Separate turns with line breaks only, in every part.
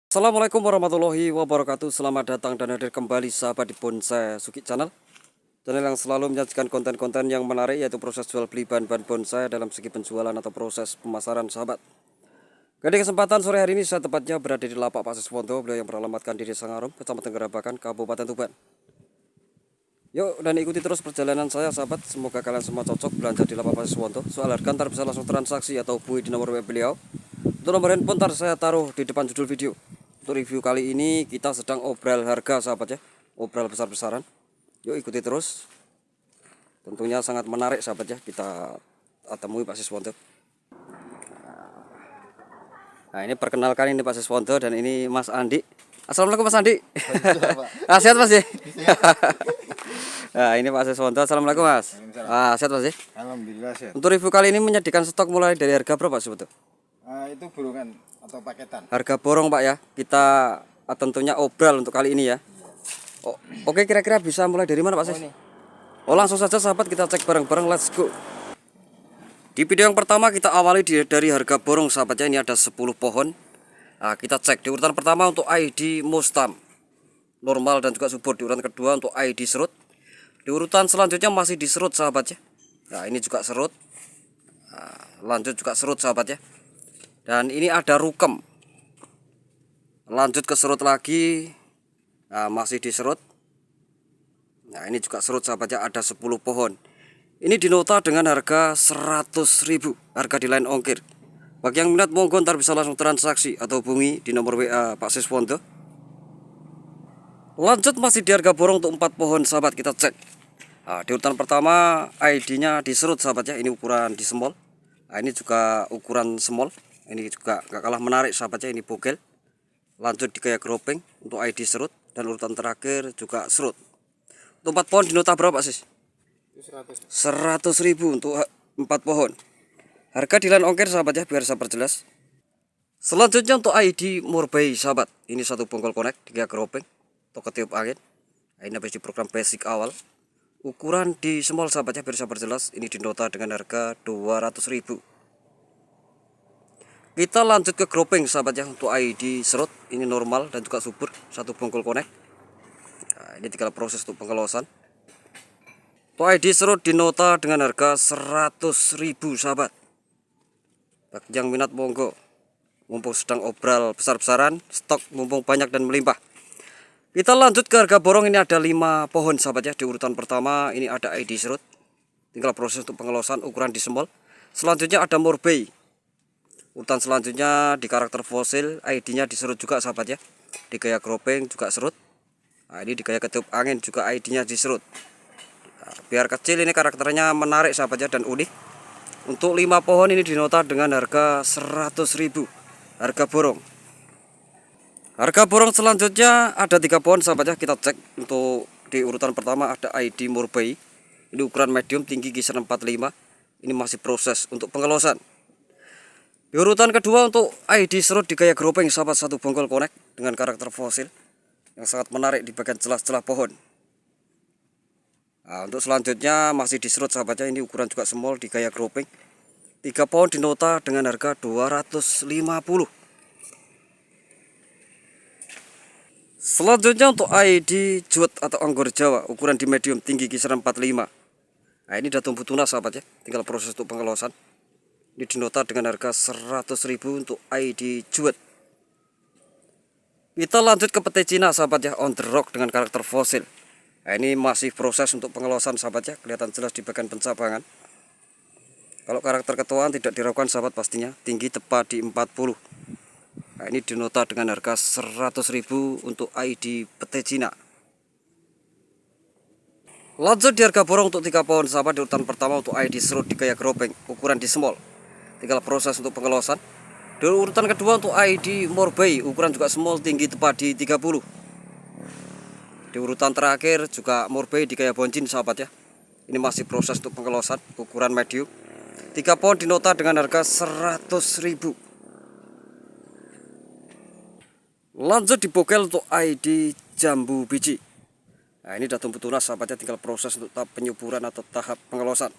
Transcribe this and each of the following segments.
Assalamualaikum warahmatullahi wabarakatuh. Selamat datang dan hadir kembali sahabat di Bonsai Suki Channel yang selalu menyajikan konten-konten yang menarik, yaitu proses jual beli bahan-bahan bonsai dalam segi penjualan atau proses pemasaran sahabat. Di kesempatan sore hari ini saya tepatnya berada di lapak Pak Siswanto, beliau yang beralamatkan di Desa Ngarum, Kecamatan Gerabakan, Kabupaten Tuban. Yuk dan ikuti terus perjalanan saya sahabat. Semoga kalian semua cocok belanja di lapak Pak Siswanto. Soal harga ntar bisa langsung transaksi atau hubungi di nomor WA beliau. Untuk nomor handphone ntar saya taruh di depan judul video. Untuk review kali ini kita sedang obral harga sahabat ya, obral besar-besaran. Yuk ikuti terus. Tentunya sangat menarik sahabat ya, kita temui Pak Siswanto. Nah ini perkenalkan, ini Pak Siswanto dan ini Mas Andi. Assalamualaikum Mas Andi. Sehat Mas ya. Nah ini Pak Siswanto. Assalamualaikum Mas. Sehat Mas ya.
Alhamdulillah sehat.
Untuk review kali ini menyajikan stok mulai dari harga berapa Pak Siswanto?
Itu burungan atau paketan.
Harga borong Pak ya. Kita tentunya obral untuk kali ini ya. Oke, kira-kira bisa mulai dari mana Pak Sis? Langsung saja sahabat, kita cek bareng-bareng, let's go. Di video yang pertama kita awali dari harga borong sahabat ya. Ini ada 10 pohon. Nah, kita cek di urutan pertama untuk ID Mustam normal dan juga subur. Di urutan kedua untuk ID serut. Di urutan selanjutnya masih di serut sahabat ya. Nah ini juga serut. Lanjut juga serut sahabat ya. Dan ini ada rukem. Lanjut ke serut lagi. Nah, masih di serut. Nah ini juga serut sahabat ya, ada 10 pohon. Ini dinota dengan harga 100.000, harga di lain ongkir. Bagi yang minat monggo ntar bisa langsung transaksi atau hubungi di nomor WA Pak Siswanto. Lanjut masih di harga borong untuk 4 pohon sahabat, kita cek. Nah, di urutan pertama ID-nya di serut sahabat ya, ini ukuran di small. Nah, ini juga ukuran small. Ini juga gak kalah menarik sahabatnya, ini bogel. Lanjut di gaya groping untuk ID serut. Dan urutan terakhir juga serut. Untuk 4 pohon dinota berapa Sis? 100.000 untuk 4 pohon. Harga di lain ongkir sahabat ya, biar saya perjelas. Selanjutnya untuk ID Murbei sahabat. Ini satu bongkol connect di gaya groping atau ketiup angin. Nah, ini habis di program basic awal. Ukuran di small sahabat ya, biar saya perjelas. Ini dinota dengan harga 200.000. Kita lanjut ke groping sahabat ya, untuk ID serut. Ini normal dan juga subur, satu bongkol connect. Nah, ini tinggal proses untuk pengelosan. Untuk ID serut dinota dengan harga 100.000 sahabat. Bagi yang minat monggo, mumpung sedang obral besar-besaran, stok mumpung banyak dan melimpah. Kita lanjut ke harga borong. Ini ada 5 pohon sahabat ya. Di urutan pertama ini ada ID serut, tinggal proses untuk pengelosan, ukuran di small. Selanjutnya ada Murbei. Urutan selanjutnya di karakter fosil, ID-nya diserut juga sahabat ya. Di gaya groping juga serut. Nah, ini di gaya ketiup angin juga ID-nya diserut. Nah, biar kecil ini karakternya menarik sahabat ya dan unik. Untuk 5 pohon ini dinota dengan harga 100.000, harga borong. Harga borong selanjutnya ada 3 pohon sahabat ya, kita cek. Untuk di urutan pertama ada ID Murbei. Ini ukuran medium, tinggi kisaran 45. Ini masih proses untuk pengelosan. Di urutan kedua untuk ID serut di gaya groping sahabat, satu bongkol connect dengan karakter fosil yang sangat menarik di bagian celah-celah pohon. Nah, untuk selanjutnya masih di serut sahabatnya, ini ukuran juga small di gaya groping. 3 pohon dinota dengan harga 250. Selanjutnya untuk ID juet atau anggur Jawa, ukuran di medium, tinggi kisaran 45. Nah ini udah tumbuh tunas sahabat ya, tinggal proses untuk pengelosan. Ini dinota dengan harga 100.000 untuk ID juet. Kita lanjut ke pete Cina sahabat ya, on the rock dengan karakter fosil. Nah ini masih proses untuk pengelosan sahabat ya, kelihatan jelas di bagian pencabangan. Kalau karakter ketuaan tidak diragukan sahabat pastinya, tinggi tepat di 40. Nah ini dinota dengan harga 100.000 untuk ID pete Cina. Lanjut di harga borong untuk 3 pohon sahabat. Di urutan pertama untuk ID serut di gaya groping, ukuran di small, tinggal proses untuk pengelosan. Di urutan kedua untuk ID Murbei, ukuran juga small, tinggi tepat di 30. Di urutan terakhir juga Murbei di gaya boncin sahabat ya. Ini masih proses untuk pengelosan, ukuran medium. 3 pohon dinota dengan harga 100.000. Lanjut di bogel untuk ID jambu biji. Nah ini udah tumbuh tunas sahabatnya, tinggal proses untuk tahap penyuburan atau tahap pengelosan.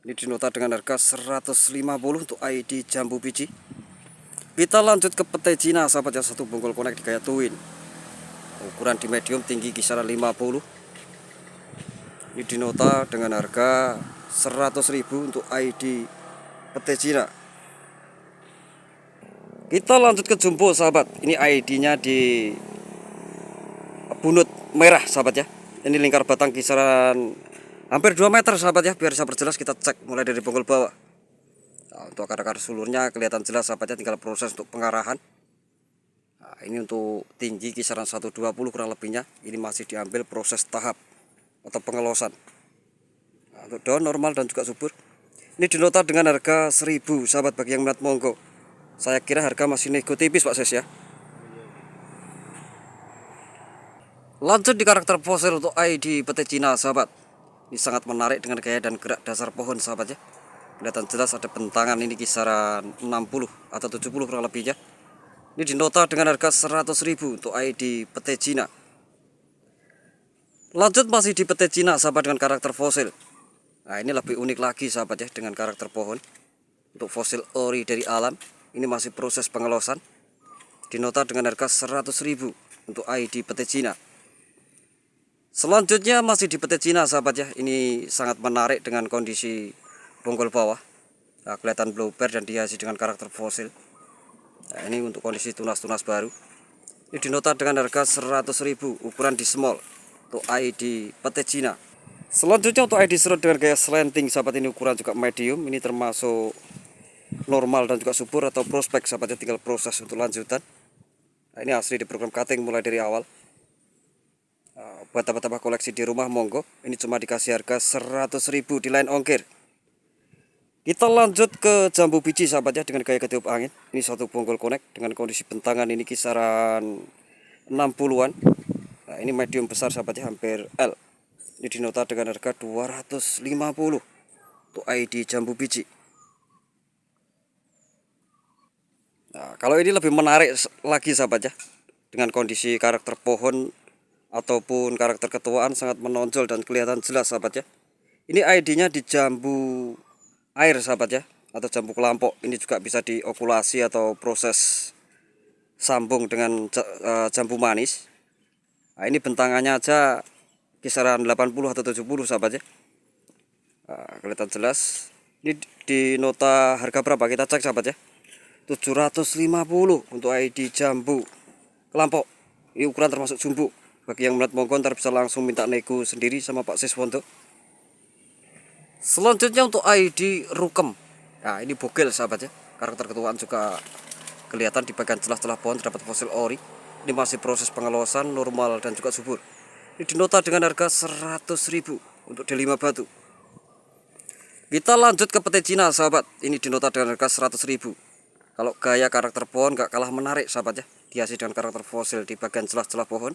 Ini dinota dengan harga 150 untuk ID jambu biji. Kita lanjut ke pete Cina sahabat ya, satu bongkol konek di gaya twin. Ukuran di medium, tinggi kisaran 50. Ini dinota dengan harga 100.000 untuk ID pete Cina. Kita lanjut ke jumbo sahabat. Ini ID-nya di bunut merah sahabat ya. Ini lingkar batang kisaran hampir 2 meter sahabat ya. Biar bisa perjelas kita cek mulai dari bongkol bawah. Nah, untuk akar-akar sulurnya kelihatan jelas sahabatnya, tinggal proses untuk pengarahan. Nah, ini untuk tinggi kisaran 120 kurang lebihnya. Ini masih diambil proses tahap atau pengelosan. Nah, untuk daun normal dan juga subur. Ini dinota dengan harga 1.000 sahabat, bagi yang minat monggo. Saya kira harga masih nego tipis Pak Ses ya. Lanjut di karakter fosil untuk ID pete Cina sahabat. Ini sangat menarik dengan gaya dan gerak dasar pohon sahabat ya. Kelihatan jelas ada bentangan, ini kisaran 60 atau 70 kurang lebihnya. Ini dinota dengan harga 100.000 untuk ID pete Cina. Lanjut masih di pete Cina sahabat dengan karakter fosil. Nah, ini lebih unik lagi sahabat ya, dengan karakter pohon. Untuk fosil ori dari alam, ini masih proses pengelosan. Dinota dengan harga 100.000 untuk ID pete Cina. Selanjutnya masih di pete Cina sahabat ya. Ini sangat menarik dengan kondisi bongkol bawah. Nah, kelihatan blue bear dan dihiasi dengan karakter fosil. Nah, ini untuk kondisi tunas-tunas baru. Ini dinota dengan harga 100.000, ukuran di small untuk ID pete Cina. Selanjutnya untuk ID serut dengan gaya slanting sahabat, ini ukuran juga medium. Ini termasuk normal dan juga subur atau prospek sahabatnya, tinggal proses untuk lanjutan. Nah, ini asli di program cutting mulai dari awal. Buat tambah-tambah koleksi di rumah monggo. Ini cuma dikasih harga 100.000 di lain ongkir. Kita lanjut ke jambu biji sahabat ya, dengan gaya ketiup angin. Ini satu bongkol konek dengan kondisi bentangan ini kisaran 60-an. Nah, ini medium besar sahabat ya, hampir L. Ini dinota dengan harga 250 untuk ID jambu biji. Nah, kalau ini lebih menarik lagi sahabat ya, dengan kondisi karakter pohon ataupun karakter ketuaan sangat menonjol dan kelihatan jelas sahabat ya. Ini ID-nya di jambu air sahabat ya, atau jambu kelampok. Ini juga bisa diokulasi atau proses sambung dengan jambu manis. Nah, ini bentangannya aja kisaran 80 atau 70 sahabat ya. Nah, kelihatan jelas. Ini di nota harga berapa kita cek sahabat ya. 750 untuk ID jambu kelampok. Ini ukuran termasuk jumbo. Bagi yang melihat monggo ntar bisa langsung minta nego sendiri sama Pak Siswanto. Selanjutnya untuk ID rukem. Nah, ini bogel sahabat ya. Karakter ketuaan juga kelihatan di bagian celah-celah pohon terdapat fosil ori. Ini masih proses pengelosan normal dan juga subur. Ini dinota dengan harga 100.000 untuk D5 batu. Kita lanjut ke pete Cina sahabat. Ini dinota dengan harga 100.000. Kalau gaya karakter pohon gak kalah menarik sahabat ya. Dihiasi dengan karakter fosil di bagian celah-celah pohon.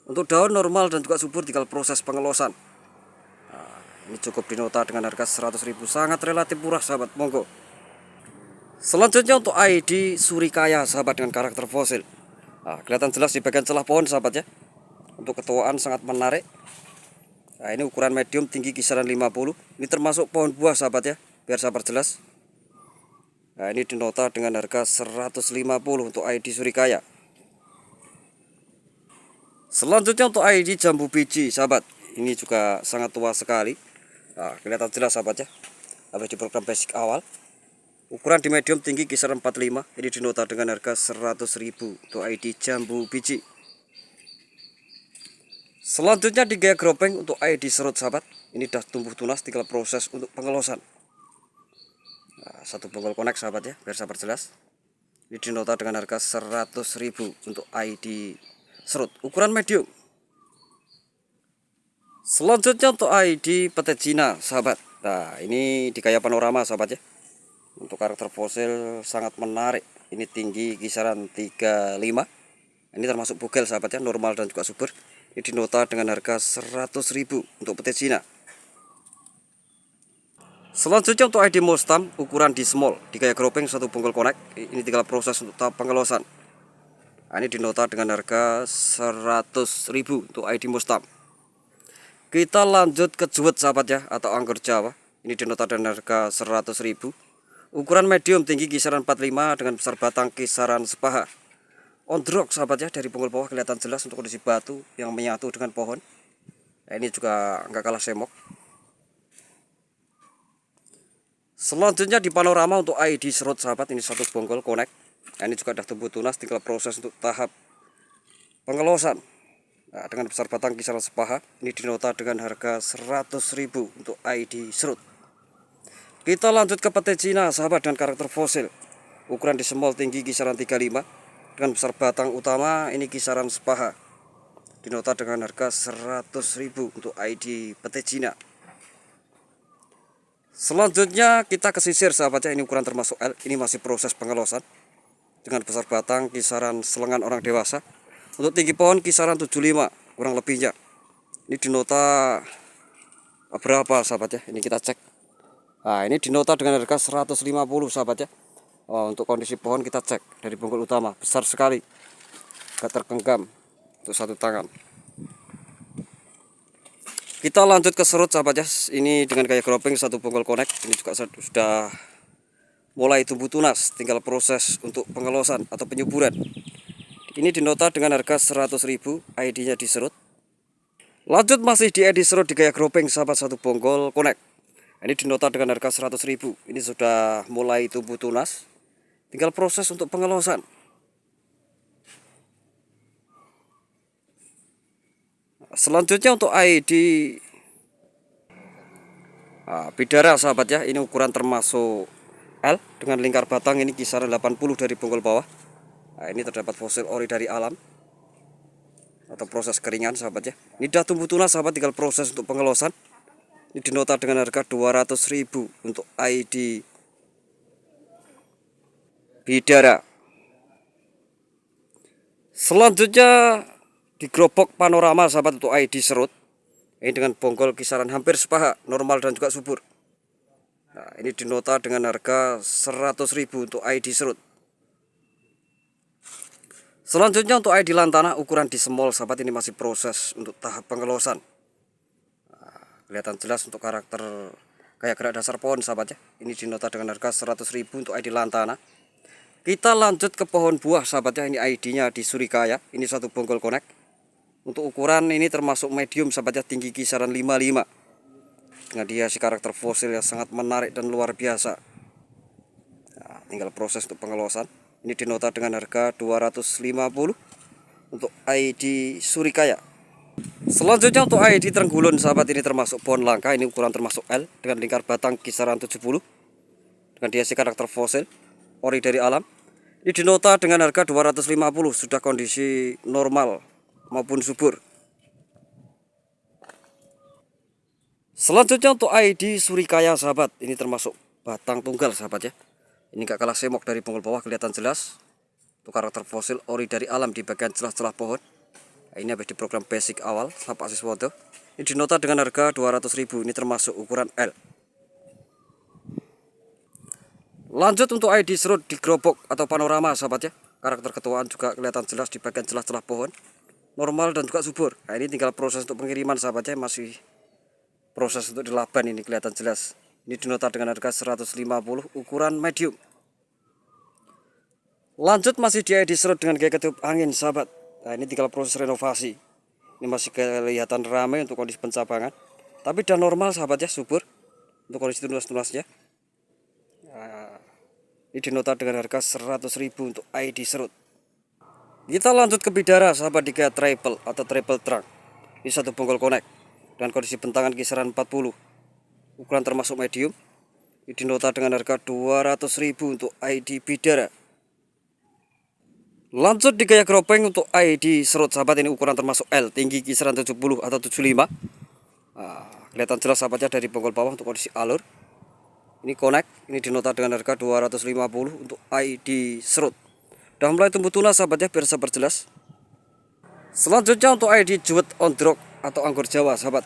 Untuk daun normal dan juga subur, tinggal proses pengelosan. Ini cukup dinota dengan harga 100.000, sangat relatif murah sahabat, monggo. Selanjutnya untuk ID surikaya sahabat dengan karakter fosil. Nah, kelihatan jelas di bagian celah pohon sahabat ya. Untuk ketuaan sangat menarik. Nah, ini ukuran medium, tinggi kisaran 50. Ini termasuk pohon buah sahabat ya, biar sabar jelas. Nah, ini dinota dengan harga 150 untuk ID surikaya. Selanjutnya untuk ID jambu biji sahabat. Ini juga sangat tua sekali. Nah, kelihatan jelas sahabat ya, habis di program basic awal. Ukuran di medium, tinggi kisaran 45. Ini dinota dengan harga 100.000 untuk ID jambu biji. Selanjutnya di gaya gropeng untuk ID serut sahabat. Ini dah tumbuh tunas, tinggal proses untuk pengelosan. Nah, satu bongkol konek sahabat ya, biar sabar jelas. Ini dinota dengan harga 100.000 untuk ID serut ukuran medium. Selanjutnya untuk ID pete Cina sahabat. Nah, ini di gaya panorama sahabat ya. Untuk karakter fosil sangat menarik. Ini tinggi kisaran 35. Ini termasuk bogel sahabat ya, normal dan juga subur. Ini dinota dengan harga 100.000 untuk pete Cina. Selanjutnya untuk ID Mostam, ukuran di small, di gaya gropeng satu bongkol konek. Ini tinggal proses untuk tahap pengelosan. Nah, ini dinota dengan harga 100.000 untuk ID Mostam. Kita lanjut ke juwet sahabat ya, atau anggur Jawa. Ini dinota dengan harga 100.000. Ukuran medium, tinggi kisaran 45 dengan besar batang kisaran sepaha. On the rock sahabat ya, dari bonggol bawah kelihatan jelas untuk kondisi batu yang menyatu dengan pohon. Nah, ini juga nggak kalah semok. Selanjutnya di panorama untuk ID serut sahabat, ini satu bonggol connect. Nah, ini juga sudah tumbuh tunas, tinggal proses untuk tahap pengelosan. Nah, dengan besar batang kisaran sepaha, ini dinota dengan harga 100.000 untuk ID serut. Kita lanjut ke pete Cina sahabat dengan karakter fosil. Ukuran di semol, tinggi kisaran 35 dengan besar batang utama ini kisaran sepaha. Dinota dengan harga 100.000 untuk ID pete Cina. Selanjutnya kita ke sisir sahabatnya, ini ukuran termasuk L, ini masih proses pengelosan dengan besar batang kisaran selengan orang dewasa. Untuk tinggi pohon kisaran 75 kurang lebihnya. Ini dinota berapa sahabat ya? Ini kita cek. Nah, ini dinota dengan harga 150 sahabat ya. Oh, untuk kondisi pohon kita cek dari bonggol utama, besar sekali, gak tergenggam untuk satu tangan. Kita lanjut ke serut sahabat ya. Ini dengan gaya groping satu bonggol connect. Ini juga sudah mulai tumbuh tunas, tinggal proses untuk pengelosan atau penyuburan. Ini dinota dengan harga 100.000, ID-nya di serut. Lanjut masih di ID serut di gaya groping sahabat, satu bonggol connect. Ini dinota dengan harga 100.000. Ini sudah mulai tumbuh tunas, tinggal proses untuk pengelosan. Selanjutnya untuk ID bidara sahabat ya, ini ukuran termasuk L dengan lingkar batang ini kisaran 80 dari bonggol bawah. Nah, ini terdapat fosil ori dari alam atau proses keringan sahabat ya. Ini sudah tumbuh tunas sahabat, tinggal proses untuk pengelosan. Ini dinota dengan harga 200.000 untuk ID bidara. Selanjutnya di gerobok panorama sahabat untuk ID serut. Ini dengan bonggol kisaran hampir sepaha, normal dan juga subur. Nah, ini dinota dengan harga 100.000 untuk ID serut. Selanjutnya untuk ID lantana, ukuran di semol sahabat, ini masih proses untuk tahap pengelosan. Nah, kelihatan jelas untuk karakter kayak gerak dasar pohon sahabat ya. Ini dinota dengan harga 100.000 untuk ID lantana. Kita lanjut ke pohon buah sahabat ya, ini ID-nya di surikaya, ini satu bonggol connect. Untuk ukuran ini termasuk medium sahabat ya, tinggi kisaran 55. Dengan dia si karakter fosil yang sangat menarik dan luar biasa. Nah, tinggal proses untuk pengelosan. Ini dinota dengan harga 250 untuk ID surikaya. Selanjutnya untuk ID Trenggulun sahabat, ini termasuk pohon langka, ini ukuran termasuk L dengan lingkar batang kisaran 70. Dengan dia si karakter fosil ori dari alam. Ini dinota dengan harga 250, sudah kondisi normal maupun subur. Selanjutnya untuk ID surikaya sahabat, ini termasuk batang tunggal sahabat ya. Ini gak kalah semok dari bonggol bawah, kelihatan jelas untuk karakter fosil ori dari alam di bagian celah-celah pohon. Nah, ini habis di program basic awal Pak Siswanto. Ini dinota dengan harga 200.000, ini termasuk ukuran L. Lanjut untuk ID serut di gerobok atau panorama sahabat ya. Karakter ketuaan juga kelihatan jelas di bagian celah-celah pohon, normal dan juga subur. Nah, ini tinggal proses untuk pengiriman sahabat ya, masih proses untuk dilaban, ini kelihatan jelas. Ini dinota dengan harga 150, ukuran medium. Lanjut masih di ID serut dengan gaya ketiup angin sahabat. Nah, ini tinggal proses renovasi. Ini masih kelihatan ramai untuk kondisi pencabangan, tapi udah normal sahabat ya, subur untuk kondisi tunas-tunasnya. Nah, ini dinota dengan harga 100.000 untuk ID serut. Kita lanjut ke bidara sahabat di gaya triple atau triple trunk. Ini satu bonggol connect dengan kondisi bentangan kisaran 40. Ukuran termasuk medium. Ini dinota dengan harga 200.000 untuk ID bidara. Lanjut di gaya gropeng untuk ID serut sahabat, ini ukuran termasuk L, tinggi kisaran 70 atau 75. Nah, kelihatan jelas sahabatnya dari bonggol bawah untuk kondisi alur. Ini connect, ini dinota dengan harga 250 untuk ID serut. Udah mulai tumbuh tunas sahabatnya, biar sabar jelas. Selanjutnya untuk ID juwet on the rock atau anggur Jawa sahabat.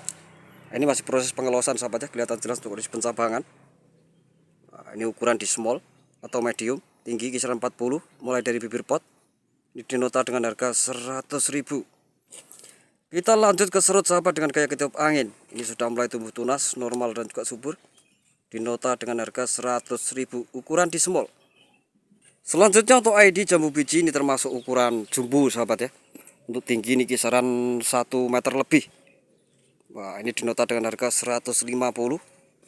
Ini masih proses pengelosan sahabatnya, kelihatan jelas untuk kondisi pencabangan. Nah, ini ukuran di small atau medium, tinggi kisaran 40 mulai dari bibir pot. Ini dinota dengan harga 100.000. Kita lanjut ke serut sahabat dengan gaya ketiup angin. Ini sudah mulai tumbuh tunas, normal dan juga subur. dinota dengan harga 100.000 ukuran di small. Selanjutnya untuk ID jambu biji, ini termasuk ukuran jumbo sahabat ya. Untuk tinggi ini kisaran 1 meter lebih. Wah, ini dinota dengan harga 150.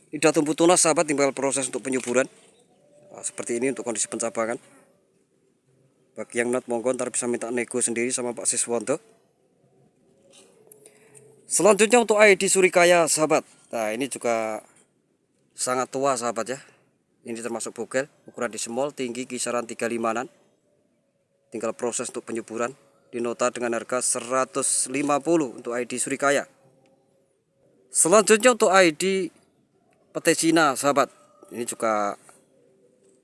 Ini sudah tumbuh tunas sahabat, tinggal proses untuk penyuburan. Nah, seperti ini untuk kondisi pencabangan. Bagi yang minat monggo ntar bisa minta nego sendiri sama Pak Siswanto. Selanjutnya untuk ID Surikaya sahabat. Nah, ini juga sangat tua sahabat ya. Ini termasuk bogel, ukuran di small, tinggi kisaran 35-an. Tinggal proses untuk penyuburan. Dinota dengan harga 150 untuk ID Surikaya. Selanjutnya untuk ID pete Cina sahabat. Ini juga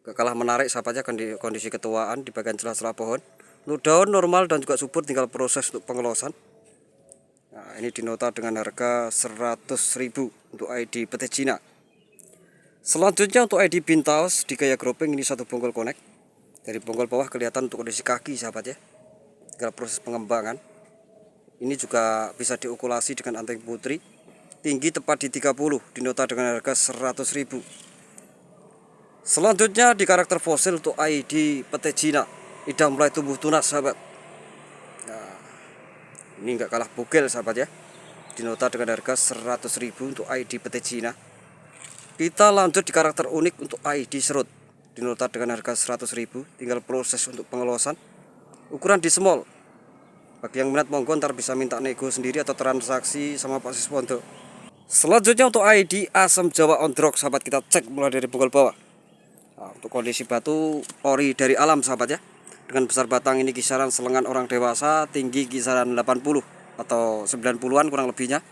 gak kalah menarik sahabatnya, kondisi ketuaan di bagian celah-celah pohon. Untuk daun normal dan juga subur, tinggal proses untuk pengelosan. Nah, ini dinota dengan harga 100.000 untuk ID pete Cina. Selanjutnya untuk ID Bintaos di gaya groping, ini satu bongkol konek. Dari bongkol bawah kelihatan untuk kondisi kaki sahabat ya. Tinggal proses pengembangan. Ini juga bisa diokulasi dengan anting putri. Tinggi tepat di 30, dinota dengan harga 100.000. Selanjutnya di karakter fosil untuk ID pete Cina, sudah mulai tumbuh tunas sahabat. Nah, ini enggak kalah bogel sahabat ya. Dinota dengan harga 100.000 untuk ID pete Cina. Kita lanjut di karakter unik untuk ID serut, dinota dengan harga 100.000. Tinggal proses untuk pengelosan. Ukuran di small. Bagi yang minat monggo ntar bisa minta nego sendiri atau transaksi sama Pak Siswanto. Selanjutnya untuk ID asam Jawa on drog sahabat, kita cek mulai dari bongkol bawah. Nah, untuk kondisi batu ori dari alam sahabat ya. Dengan besar batang ini kisaran selengan orang dewasa, tinggi kisaran 80 atau 90-an kurang lebihnya.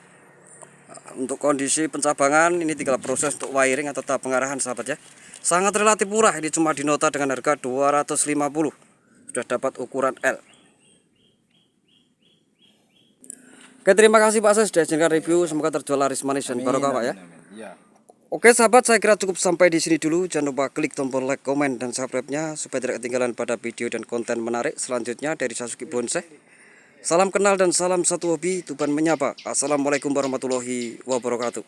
Untuk kondisi pencabangan ini tinggal proses untuk wiring atau tahap pengarahan sahabat ya. Sangat relatif murah, ini cuma dinota dengan harga 250. Sudah dapat ukuran L. Oke, terima kasih Pak, saya sudah izinkan review, semoga terjual laris manis dan barokah Pak ya.
Ya.
Oke sahabat, saya kira cukup sampai di sini dulu. Jangan lupa klik tombol like, komen, dan subscribe-nya supaya tidak ketinggalan pada video dan konten menarik selanjutnya dari Sasuki Bonsai. Salam kenal dan salam satu hobi, Tuban menyapa. Assalamualaikum warahmatullahi wabarakatuh.